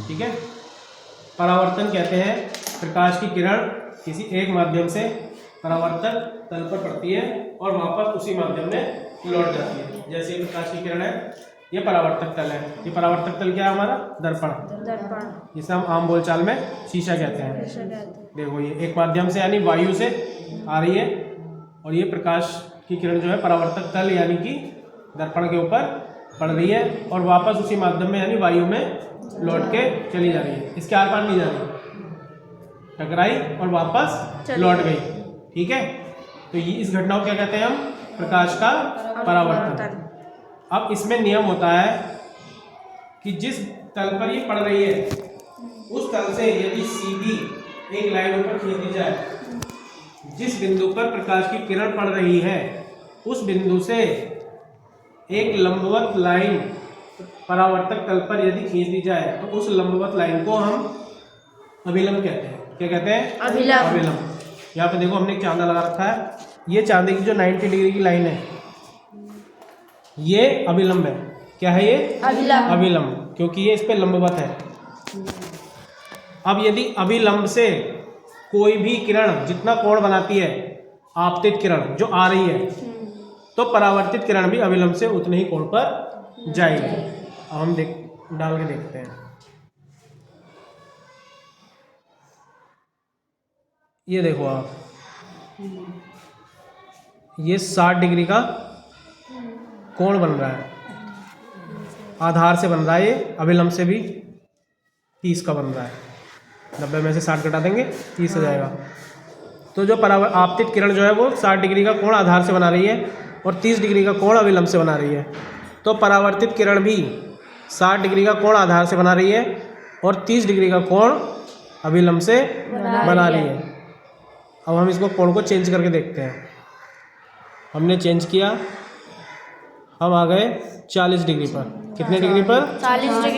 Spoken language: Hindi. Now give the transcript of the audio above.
ठीक है। परावर्तन कहते हैं प्रकाश की किरण किसी एक माध्यम से परावर्तक तल पर पड़ती है और वापस उसी माध्यम में लौट जाती है। जैसे प्रकाश की किरण है, ये परावर्तक तल है। ये परावर्तक तल क्या है हमारा? दर्पण, जिसे हम आम बोलचाल में शीशा कहते हैं। देखो ये एक माध्यम से यानी वायु से आ रही है और ये प्रकाश की किरण जो है परावर्तक तल यानी कि दर्पण के ऊपर पड़ रही है और वापस उसी माध्यम में यानी वायु में लौट के चली जा रही है। इसके आर पार नहीं जा रही, टकराई और वापस लौट गई। ठीक है, तो ये इस घटना को क्या कहते हैं हम? प्रकाश का परावर्तन। अब इसमें नियम होता है कि जिस तल पर ये पड़ रही है उस तल से यदि सीधी एक लाइन ऊपर खींच दी जाए, जिस बिंदु पर प्रकाश की किरण पड़ रही है उस बिंदु से एक लंबवत लाइन परावर्तक तल पर यदि खींच दी जाए तो उस लंबवत लाइन को हम अभिलंब कहते हैं। क्या कहते हैं? अभिलंब। यहाँ पे देखो हमने एक चांदा लगा रखा है, ये चांदे की जो 90 डिग्री की लाइन है ये अभिलंब है। क्या है ये? अभिलंब, क्योंकि ये इस पे लंबवत है। अब यदि अभिलंब से कोई भी किरण जितना कोण बनाती है, आपतित किरण जो आ रही है, तो परावर्तित किरण भी अभिलंब से उतने ही कोण पर जाएगी। अब हम डाल के देखते हैं। ये देखो आप, ये 60 डिग्री का कोण बन रहा है, आधार से बन रहा है। ये अभिलंब से भी 30 का बन रहा है। 90 में से 60 घटा देंगे 30 हो जाएगा। तो जो आपतित किरण जो है वो 60 डिग्री का कोण आधार से बना रही है और 30 डिग्री का कोण अभिलंब से बना रही है। तो परावर्तित किरण भी 60 डिग्री का कोण आधार से बना रही है और 30 डिग्री का कोण अभिलंब से बना रही है। अब हम इसको कोण को चेंज करके देखते हैं। हमने चेंज किया, हम आ गए 40 डिग्री पर। कितने डिग्री पर? 40 डिग्री।